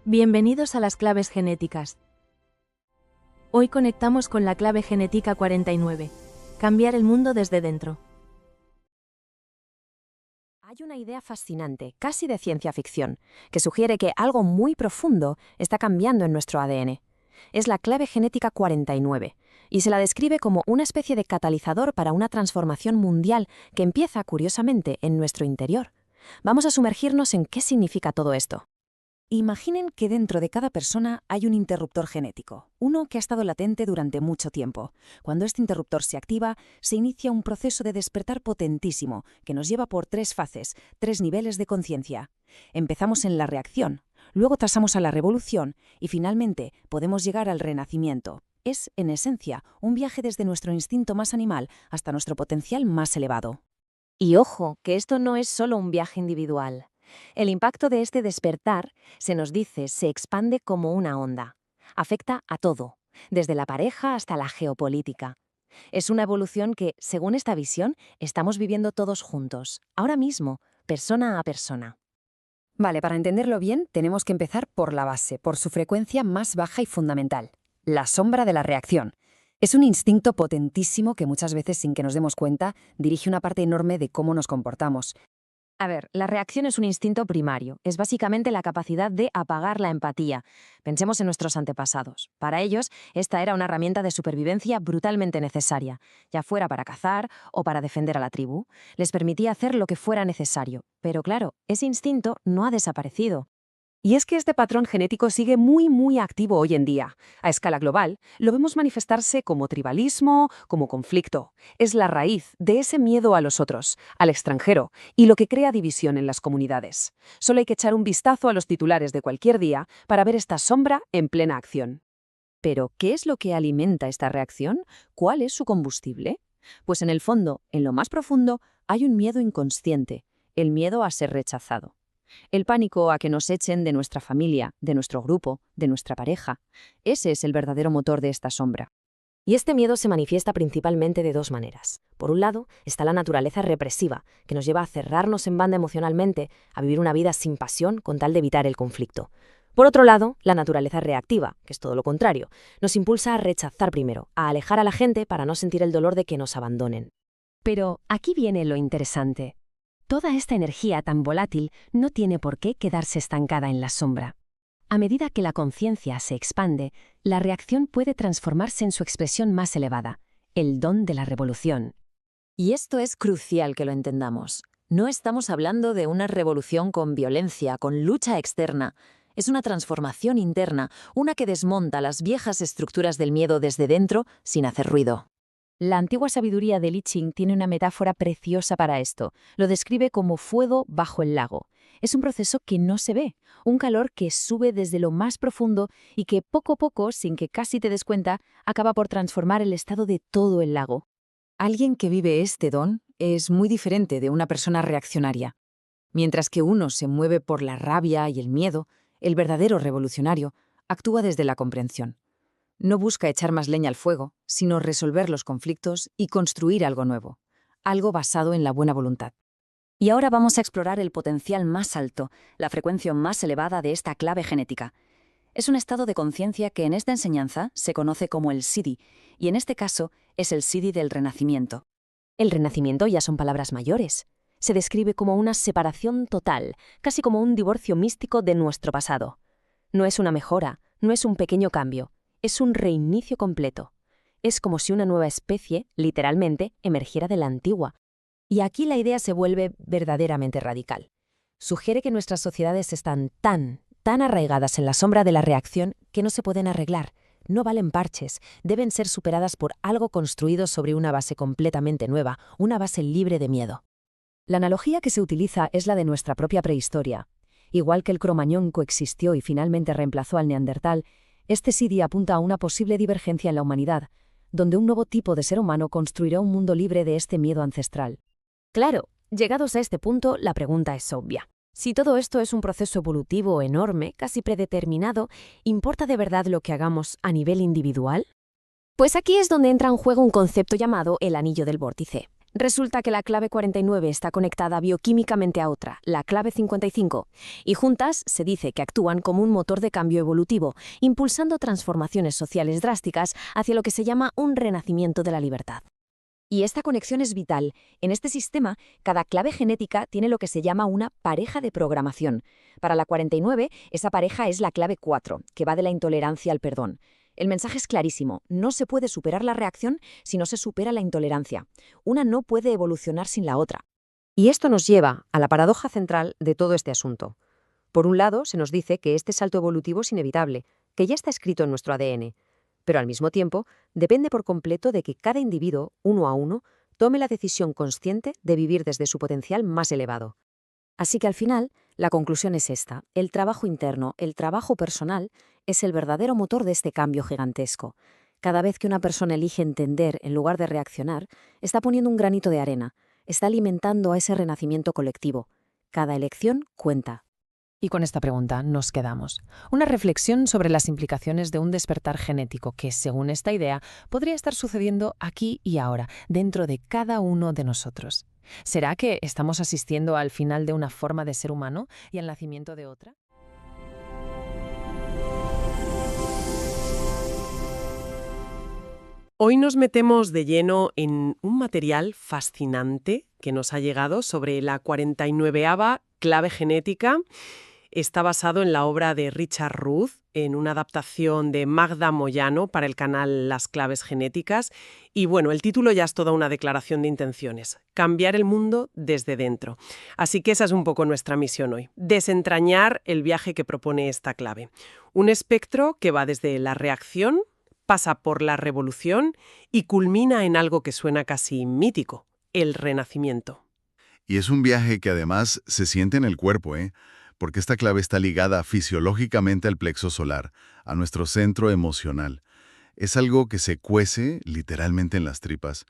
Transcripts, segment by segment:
Bienvenidos a las claves genéticas. Hoy conectamos con la clave genética 49. Cambiar el mundo desde dentro. Hay una idea fascinante, casi de ciencia ficción, que sugiere que algo muy profundo está cambiando en nuestro ADN. Es la clave genética 49, y se la describe como una especie de catalizador para una transformación mundial que empieza, curiosamente, en nuestro interior. Vamos a sumergirnos en qué significa todo esto. Imaginen que dentro de cada persona hay un interruptor genético, uno que ha estado latente durante mucho tiempo. Cuando este interruptor se activa, se inicia un proceso de despertar potentísimo que nos lleva por 3 fases, 3 niveles de conciencia. Empezamos en la reacción, luego pasamos a la revolución y finalmente podemos llegar al renacimiento. Es, en esencia, un viaje desde nuestro instinto más animal hasta nuestro potencial más elevado. Y ojo, que esto no es solo un viaje individual. El impacto de este despertar, se nos dice, se expande como una onda. Afecta a todo, desde la pareja hasta la geopolítica. Es una evolución que, según esta visión, estamos viviendo todos juntos, ahora mismo, persona a persona. Vale, para entenderlo bien, tenemos que empezar por la base, por su frecuencia más baja y fundamental, la sombra de la reacción. Es un instinto potentísimo que muchas veces, sin que nos demos cuenta, dirige una parte enorme de cómo nos comportamos. A ver, la reacción es un instinto primario. Es básicamente la capacidad de apagar la empatía. Pensemos en nuestros antepasados. Para ellos, esta era una herramienta de supervivencia brutalmente necesaria, ya fuera para cazar o para defender a la tribu. Les permitía hacer lo que fuera necesario. Pero claro, ese instinto no ha desaparecido. Y es que este patrón genético sigue muy activo hoy en día. A escala global, lo vemos manifestarse como tribalismo, como conflicto. Es la raíz de ese miedo a los otros, al extranjero, y lo que crea división en las comunidades. Solo hay que echar un vistazo a los titulares de cualquier día para ver esta sombra en plena acción. Pero, ¿qué es lo que alimenta esta reacción? ¿Cuál es su combustible? Pues en el fondo, en lo más profundo, hay un miedo inconsciente, el miedo a ser rechazado. El pánico a que nos echen de nuestra familia, de nuestro grupo, de nuestra pareja. Ese es el verdadero motor de esta sombra. Y este miedo se manifiesta principalmente de 2 maneras. Por un lado, está la naturaleza represiva, que nos lleva a cerrarnos en banda emocionalmente, a vivir una vida sin pasión con tal de evitar el conflicto. Por otro lado, la naturaleza reactiva, que es todo lo contrario, nos impulsa a rechazar primero, a alejar a la gente para no sentir el dolor de que nos abandonen. Pero aquí viene lo interesante. Toda esta energía tan volátil no tiene por qué quedarse estancada en la sombra. A medida que la conciencia se expande, la reacción puede transformarse en su expresión más elevada, el don de la revolución. Y esto es crucial que lo entendamos. No estamos hablando de una revolución con violencia, con lucha externa. Es una transformación interna, una que desmonta las viejas estructuras del miedo desde dentro sin hacer ruido. La antigua sabiduría del I Ching tiene una metáfora preciosa para esto. Lo describe como fuego bajo el lago. Es un proceso que no se ve, un calor que sube desde lo más profundo y que poco a poco, sin que casi te des cuenta, acaba por transformar el estado de todo el lago. Alguien que vive este don es muy diferente de una persona reaccionaria. Mientras que uno se mueve por la rabia y el miedo, el verdadero revolucionario actúa desde la comprensión. No busca echar más leña al fuego, sino resolver los conflictos y construir algo nuevo, algo basado en la buena voluntad. Y ahora vamos a explorar el potencial más alto, la frecuencia más elevada de esta clave genética. Es un estado de conciencia que en esta enseñanza se conoce como el Siddhi, y en este caso es el Siddhi del renacimiento. El renacimiento ya son palabras mayores. Se describe como una separación total, casi como un divorcio místico de nuestro pasado. No es una mejora, no es un pequeño cambio. Es un reinicio completo. Es como si una nueva especie, literalmente, emergiera de la antigua. Y aquí la idea se vuelve verdaderamente radical. Sugiere que nuestras sociedades están tan arraigadas en la sombra de la reacción que no se pueden arreglar. No valen parches, deben ser superadas por algo construido sobre una base completamente nueva, una base libre de miedo. La analogía que se utiliza es la de nuestra propia prehistoria. Igual que el Cromañón coexistió y finalmente reemplazó al Neandertal, este Siddhi apunta a una posible divergencia en la humanidad, donde un nuevo tipo de ser humano construirá un mundo libre de este miedo ancestral. Claro, llegados a este punto, la pregunta es obvia. Si todo esto es un proceso evolutivo enorme, casi predeterminado, ¿importa de verdad lo que hagamos a nivel individual? Pues aquí es donde entra en juego un concepto llamado el anillo del vórtice. Resulta que la clave 49 está conectada bioquímicamente a otra, la clave 55, y juntas se dice que actúan como un motor de cambio evolutivo, impulsando transformaciones sociales drásticas hacia lo que se llama un renacimiento de la libertad. Y esta conexión es vital. En este sistema, cada clave genética tiene lo que se llama una pareja de programación. Para la 49, esa pareja es la clave 4, que va de la intolerancia al perdón. El mensaje es clarísimo, no se puede superar la reacción si no se supera la intolerancia. Una no puede evolucionar sin la otra. Y esto nos lleva a la paradoja central de todo este asunto. Por un lado, se nos dice que este salto evolutivo es inevitable, que ya está escrito en nuestro ADN, pero al mismo tiempo depende por completo de que cada individuo, uno a uno, tome la decisión consciente de vivir desde su potencial más elevado. Así que al final, la conclusión es esta. El trabajo interno, el trabajo personal, es el verdadero motor de este cambio gigantesco. Cada vez que una persona elige entender en lugar de reaccionar, está poniendo un granito de arena, está alimentando a ese renacimiento colectivo. Cada elección cuenta. Y con esta pregunta nos quedamos. Una reflexión sobre las implicaciones de un despertar genético que, según esta idea, podría estar sucediendo aquí y ahora, dentro de cada uno de nosotros. ¿Será que estamos asistiendo al final de una forma de ser humano y al nacimiento de otra? Hoy nos metemos de lleno en un material fascinante que nos ha llegado sobre la 49ª clave genética. Está basado en la obra de Richard Ruth, en una adaptación de Magda Moyano para el canal Las Claves Genéticas. Y bueno, el título ya es toda una declaración de intenciones. Cambiar el mundo desde dentro. Así que esa es un poco nuestra misión hoy. Desentrañar el viaje que propone esta clave. Un espectro que va desde la reacción, pasa por la revolución y culmina en algo que suena casi mítico, el renacimiento. Y es un viaje que además se siente en el cuerpo, porque esta clave está ligada fisiológicamente al plexo solar, a nuestro centro emocional. Es algo que se cuece literalmente en las tripas.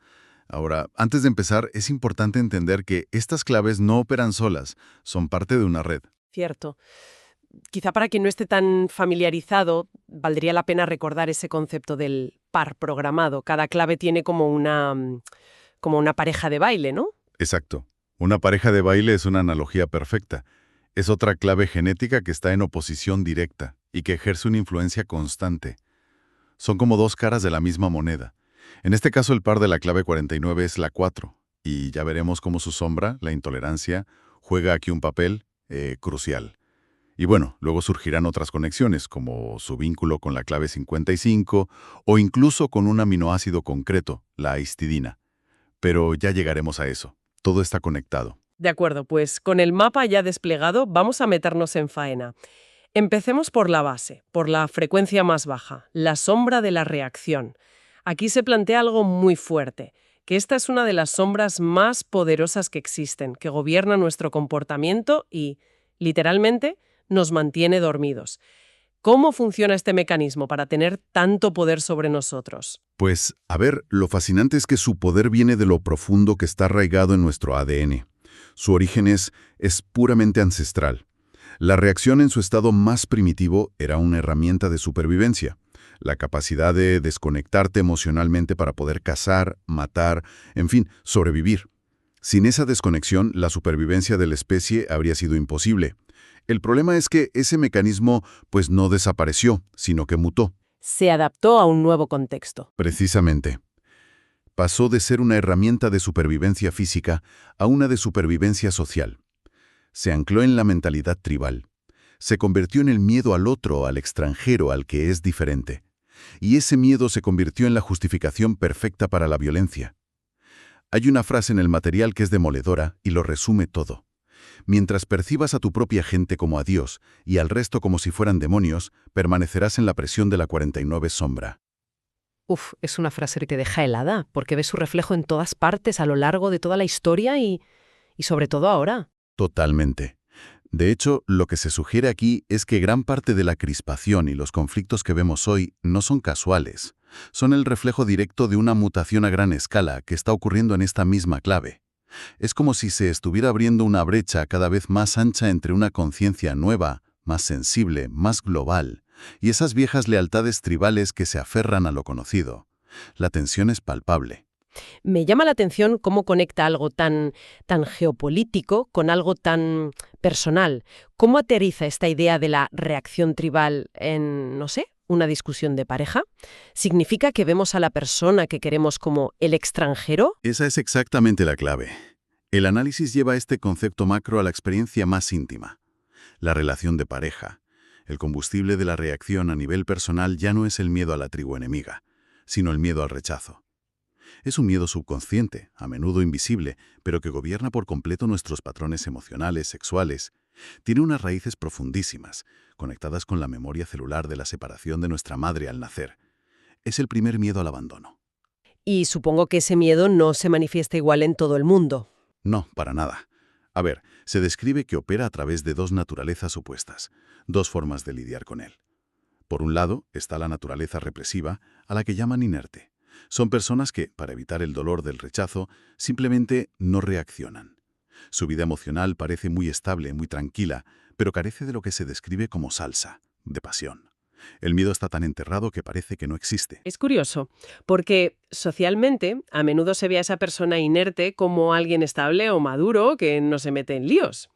Ahora, antes de empezar, es importante entender que estas claves no operan solas, son parte de una red. Cierto. Quizá para quien no esté tan familiarizado, valdría la pena recordar ese concepto del par programado. Cada clave tiene como una pareja de baile, ¿no? Exacto. Una pareja de baile es una analogía perfecta. Es otra clave genética que está en oposición directa y que ejerce una influencia constante. Son como dos caras de la misma moneda. En este caso, el par de la clave 49 es la 4, y ya veremos cómo su sombra, la intolerancia, juega aquí un papel crucial. Y bueno, luego surgirán otras conexiones, como su vínculo con la clave 55 o incluso con un aminoácido concreto, la histidina. Pero ya llegaremos a eso. Todo está conectado. De acuerdo, pues con el mapa ya desplegado vamos a meternos en faena. Empecemos por la base, por la frecuencia más baja, la sombra de la reacción. Aquí se plantea algo muy fuerte, que esta es una de las sombras más poderosas que existen, que gobierna nuestro comportamiento y, literalmente, nos mantiene dormidos. ¿Cómo funciona este mecanismo para tener tanto poder sobre nosotros? Pues, a ver, lo fascinante es que su poder viene de lo profundo que está arraigado en nuestro ADN. Su origen es puramente ancestral. La reacción en su estado más primitivo era una herramienta de supervivencia. La capacidad de desconectarte emocionalmente para poder cazar, matar, en fin, sobrevivir. Sin esa desconexión, la supervivencia de la especie habría sido imposible. El problema es que ese mecanismo, pues no desapareció, sino que mutó. Se adaptó a un nuevo contexto. Precisamente. Pasó de ser una herramienta de supervivencia física a una de supervivencia social. Se ancló en la mentalidad tribal. Se convirtió en el miedo al otro, al extranjero, al que es diferente. Y ese miedo se convirtió en la justificación perfecta para la violencia. Hay una frase en el material que es demoledora y lo resume todo. Mientras percibas a tu propia gente como a Dios y al resto como si fueran demonios, permanecerás en la presión de la 49 sombra. Es una frase que te deja helada, porque ves su reflejo en todas partes a lo largo de toda la historia y sobre todo ahora. Totalmente. De hecho, lo que se sugiere aquí es que gran parte de la crispación y los conflictos que vemos hoy no son casuales. Son el reflejo directo de una mutación a gran escala que está ocurriendo en esta misma clave. Es como si se estuviera abriendo una brecha cada vez más ancha entre una conciencia nueva, más sensible, más global, y esas viejas lealtades tribales que se aferran a lo conocido. La tensión es palpable. Me llama la atención cómo conecta algo tan geopolítico con algo tan personal. ¿Cómo aterriza esta idea de la reacción tribal en, no sé, una discusión de pareja? ¿Significa que vemos a la persona que queremos como el extranjero? Esa es exactamente la clave. El análisis lleva este concepto macro a la experiencia más íntima. La relación de pareja. El combustible de la reacción a nivel personal ya no es el miedo a la tribu enemiga, sino el miedo al rechazo. Es un miedo subconsciente, a menudo invisible, pero que gobierna por completo nuestros patrones emocionales, sexuales. Tiene unas raíces profundísimas, conectadas con la memoria celular de la separación de nuestra madre al nacer. Es el primer miedo al abandono. Y supongo que ese miedo no se manifiesta igual en todo el mundo. No, para nada. A ver, se describe que opera a través de dos naturalezas opuestas, dos formas de lidiar con él. Por un lado está la naturaleza represiva, a la que llaman inerte. Son personas que, para evitar el dolor del rechazo, simplemente no reaccionan. Su vida emocional parece muy estable, muy tranquila, pero carece de lo que se describe como salsa, de pasión. El miedo está tan enterrado que parece que no existe. Es curioso, porque socialmente a menudo se ve a esa persona inerte como alguien estable o maduro que no se mete en líos.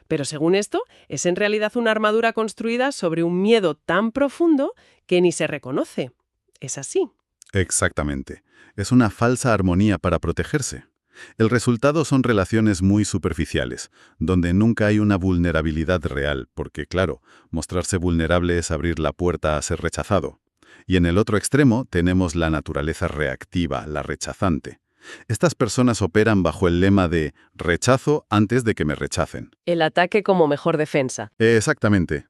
Pero según esto, es en realidad una armadura construida sobre un miedo tan profundo que ni se reconoce. ¿Es así? Exactamente. Es una falsa armonía para protegerse. El resultado son relaciones muy superficiales, donde nunca hay una vulnerabilidad real, porque, claro, mostrarse vulnerable es abrir la puerta a ser rechazado. Y en el otro extremo tenemos la naturaleza reactiva, la rechazante. Estas personas operan bajo el lema de rechazo antes de que me rechacen. El ataque como mejor defensa. Exactamente.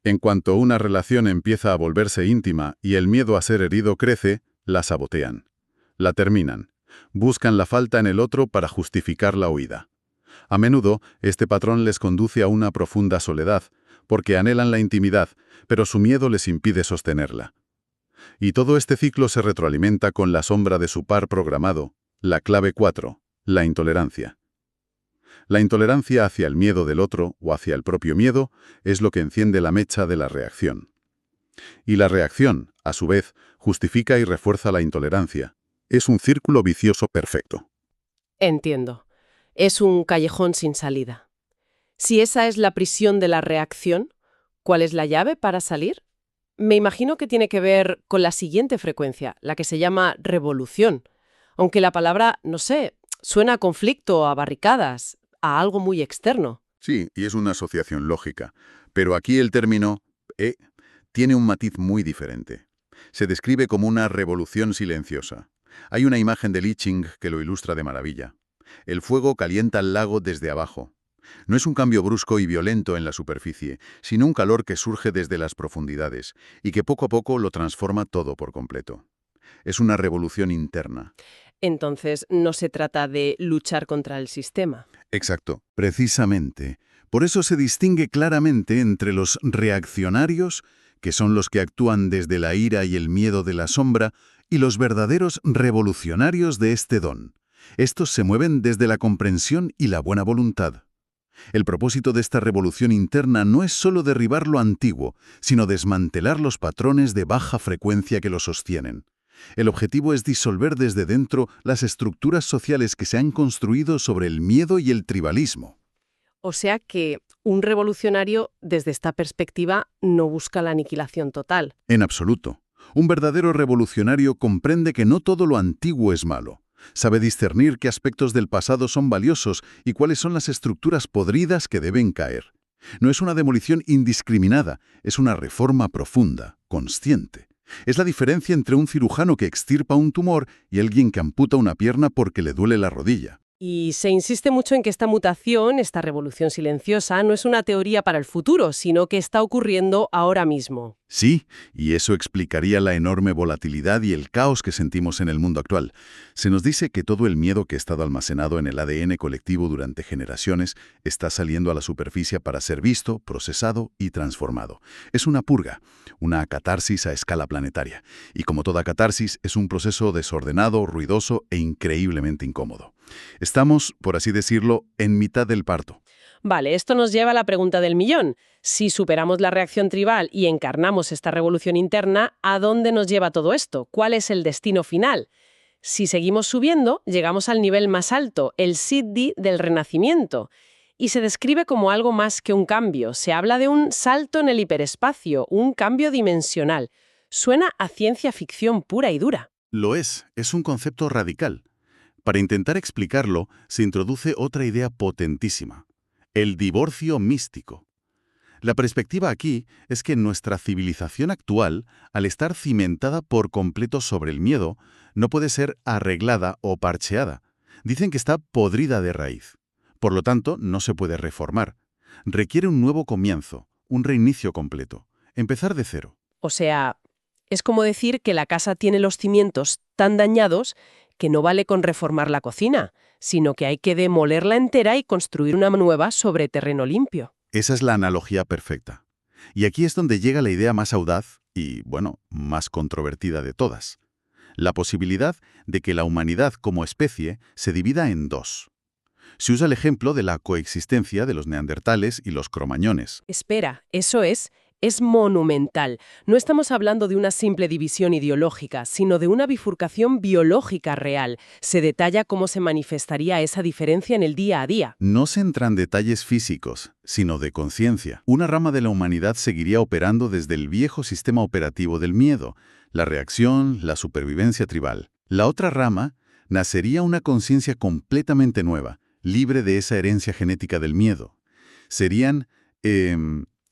En cuanto una relación empieza a volverse íntima y el miedo a ser herido crece, la sabotean. La terminan. Buscan la falta en el otro para justificar la huida. A menudo, este patrón les conduce a una profunda soledad, porque anhelan la intimidad, pero su miedo les impide sostenerla. Y todo este ciclo se retroalimenta con la sombra de su par programado, la clave 4, la intolerancia. La intolerancia hacia el miedo del otro o hacia el propio miedo es lo que enciende la mecha de la reacción. Y la reacción, a su vez, justifica y refuerza la intolerancia. Es un círculo vicioso perfecto. Entiendo. Es un callejón sin salida. Si esa es la prisión de la reacción, ¿cuál es la llave para salir? Me imagino que tiene que ver con la siguiente frecuencia, la que se llama revolución. Aunque la palabra, no sé, suena a conflicto, a barricadas, a algo muy externo. Sí, y es una asociación lógica. Pero aquí el término tiene un matiz muy diferente. Se describe como una revolución silenciosa. Hay una imagen de I Ching que lo ilustra de maravilla. El fuego calienta el lago desde abajo. No es un cambio brusco y violento en la superficie, sino un calor que surge desde las profundidades y que poco a poco lo transforma todo por completo. Es una revolución interna. Entonces, no se trata de luchar contra el sistema. Exacto, precisamente. Por eso se distingue claramente entre los reaccionarios, que son los que actúan desde la ira y el miedo de la sombra, y los verdaderos revolucionarios de este don. Estos se mueven desde la comprensión y la buena voluntad. El propósito de esta revolución interna no es solo derribar lo antiguo, sino desmantelar los patrones de baja frecuencia que lo sostienen. El objetivo es disolver desde dentro las estructuras sociales que se han construido sobre el miedo y el tribalismo. O sea que un revolucionario, desde esta perspectiva, no busca la aniquilación total. En absoluto. Un verdadero revolucionario comprende que no todo lo antiguo es malo. Sabe discernir qué aspectos del pasado son valiosos y cuáles son las estructuras podridas que deben caer. No es una demolición indiscriminada, es una reforma profunda, consciente. Es la diferencia entre un cirujano que extirpa un tumor y alguien que amputa una pierna porque le duele la rodilla. Y se insiste mucho en que esta mutación, esta revolución silenciosa, no es una teoría para el futuro, sino que está ocurriendo ahora mismo. Sí, y eso explicaría la enorme volatilidad y el caos que sentimos en el mundo actual. Se nos dice que todo el miedo que ha estado almacenado en el ADN colectivo durante generaciones está saliendo a la superficie para ser visto, procesado y transformado. Es una purga, una catarsis a escala planetaria. Y como toda catarsis, es un proceso desordenado, ruidoso e increíblemente incómodo. Estamos, por así decirlo, en mitad del parto. Vale, esto nos lleva a la pregunta del millón. Si superamos la reacción tribal y encarnamos esta revolución interna, ¿a dónde nos lleva todo esto? ¿Cuál es el destino final? Si seguimos subiendo, llegamos al nivel más alto, el Siddhi del Renacimiento, y se describe como algo más que un cambio. Se habla de un salto en el hiperespacio, un cambio dimensional. Suena a ciencia ficción pura y dura. Lo es un concepto radical. Para intentar explicarlo, se introduce otra idea potentísima: el divorcio místico. La perspectiva aquí es que nuestra civilización actual, al estar cimentada por completo sobre el miedo, no puede ser arreglada o parcheada. Dicen que está podrida de raíz. Por lo tanto, no se puede reformar. Requiere un nuevo comienzo, un reinicio completo, empezar de cero. O sea, es como decir que la casa tiene los cimientos tan dañados que no vale con reformar la cocina, sino que hay que demolerla entera y construir una nueva sobre terreno limpio. Esa es la analogía perfecta. Y aquí es donde llega la idea más audaz y, bueno, más controvertida de todas. La posibilidad de que la humanidad como especie se divida en dos. Se usa el ejemplo de la coexistencia de los neandertales y los cromañones. Espera, eso es monumental. No estamos hablando de una simple división ideológica, sino de una bifurcación biológica real. Se detalla cómo se manifestaría esa diferencia en el día a día. No se entran detalles físicos, sino de conciencia. Una rama de la humanidad seguiría operando desde el viejo sistema operativo del miedo, la reacción, la supervivencia tribal. La otra rama nacería una conciencia completamente nueva, libre de esa herencia genética del miedo. Serían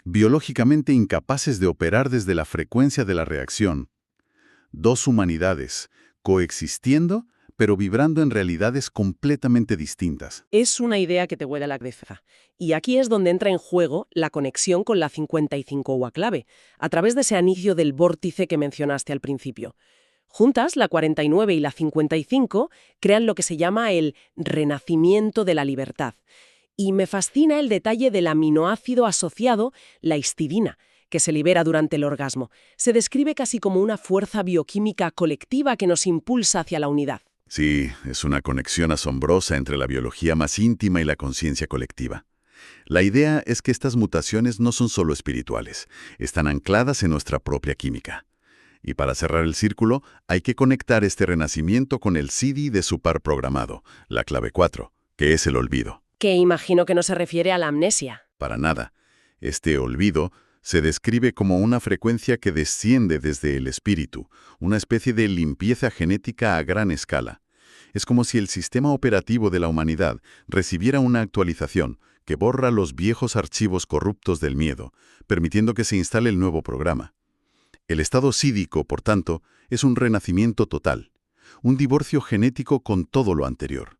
biológicamente incapaces de operar desde la frecuencia de la reacción. Dos humanidades, coexistiendo, pero vibrando en realidades completamente distintas. Es una idea que te vuela la cabeza. Y aquí es donde entra en juego la conexión con la 55ª clave, a través de ese anillo del vórtice que mencionaste al principio. Juntas, la 49 y la 55 crean lo que se llama el renacimiento de la libertad. Y me fascina el detalle del aminoácido asociado, la histidina, que se libera durante el orgasmo. Se describe casi como una fuerza bioquímica colectiva que nos impulsa hacia la unidad. Sí, es una conexión asombrosa entre la biología más íntima y la conciencia colectiva. La idea es que estas mutaciones no son solo espirituales, están ancladas en nuestra propia química. Y para cerrar el círculo, hay que conectar este renacimiento con el Siddhi de su par programado, la clave 4, que es el olvido. Que imagino que no se refiere a la amnesia. Para nada. Este olvido se describe como una frecuencia que desciende desde el espíritu, una especie de limpieza genética a gran escala. Es como si el sistema operativo de la humanidad recibiera una actualización que borra los viejos archivos corruptos del miedo, permitiendo que se instale el nuevo programa. El estado sídhico, por tanto, es un renacimiento total, un divorcio genético con todo lo anterior.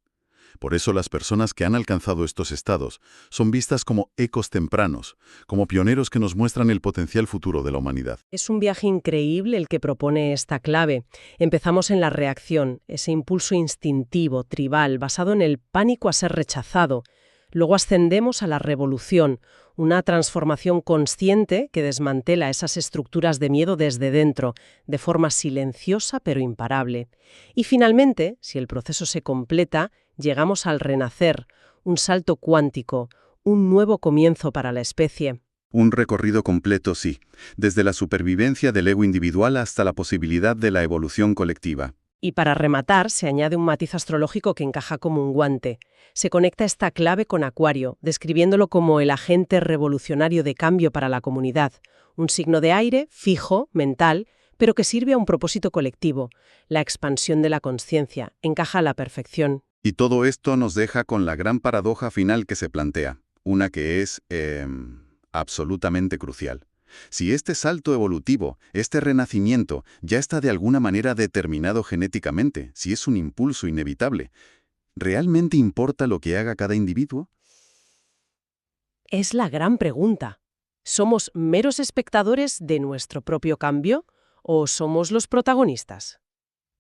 Por eso las personas que han alcanzado estos estados son vistas como ecos tempranos, como pioneros que nos muestran el potencial futuro de la humanidad. Es un viaje increíble el que propone esta clave. Empezamos en la reacción, ese impulso instintivo, tribal, basado en el pánico a ser rechazado. Luego ascendemos a la revolución, una transformación consciente que desmantela esas estructuras de miedo desde dentro, de forma silenciosa pero imparable. Y finalmente, si el proceso se completa, llegamos al renacer, un salto cuántico, un nuevo comienzo para la especie. Un recorrido completo, sí, desde la supervivencia del ego individual hasta la posibilidad de la evolución colectiva. Y para rematar, se añade un matiz astrológico que encaja como un guante. Se conecta esta clave con Acuario, describiéndolo como el agente revolucionario de cambio para la comunidad, un signo de aire, fijo, mental, pero que sirve a un propósito colectivo, la expansión de la consciencia, encaja a la perfección. Y todo esto nos deja con la gran paradoja final que se plantea, una que es absolutamente crucial. Si este salto evolutivo, este renacimiento, ya está de alguna manera determinado genéticamente, si es un impulso inevitable, ¿realmente importa lo que haga cada individuo? Es la gran pregunta. ¿Somos meros espectadores de nuestro propio cambio o somos los protagonistas?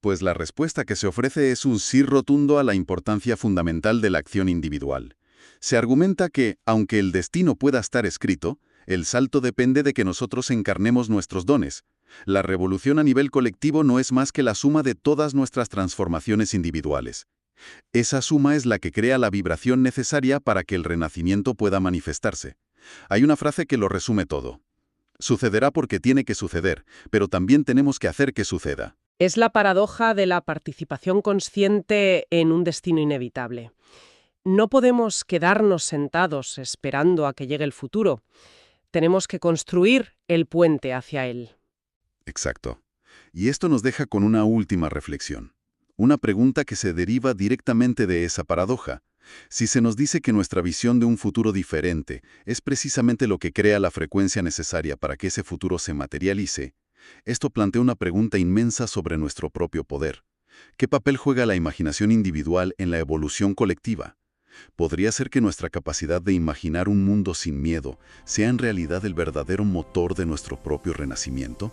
Pues la respuesta que se ofrece es un sí rotundo a la importancia fundamental de la acción individual. Se argumenta que, aunque el destino pueda estar escrito, el salto depende de que nosotros encarnemos nuestros dones. La revolución a nivel colectivo no es más que la suma de todas nuestras transformaciones individuales. Esa suma es la que crea la vibración necesaria para que el renacimiento pueda manifestarse. Hay una frase que lo resume todo. Sucederá porque tiene que suceder, pero también tenemos que hacer que suceda. Es la paradoja de la participación consciente en un destino inevitable. No podemos quedarnos sentados esperando a que llegue el futuro. Tenemos que construir el puente hacia él. Exacto. Y esto nos deja con una última reflexión. Una pregunta que se deriva directamente de esa paradoja. Si se nos dice que nuestra visión de un futuro diferente es precisamente lo que crea la frecuencia necesaria para que ese futuro se materialice, esto plantea una pregunta inmensa sobre nuestro propio poder. ¿Qué papel juega la imaginación individual en la evolución colectiva? ¿Podría ser que nuestra capacidad de imaginar un mundo sin miedo sea en realidad el verdadero motor de nuestro propio renacimiento?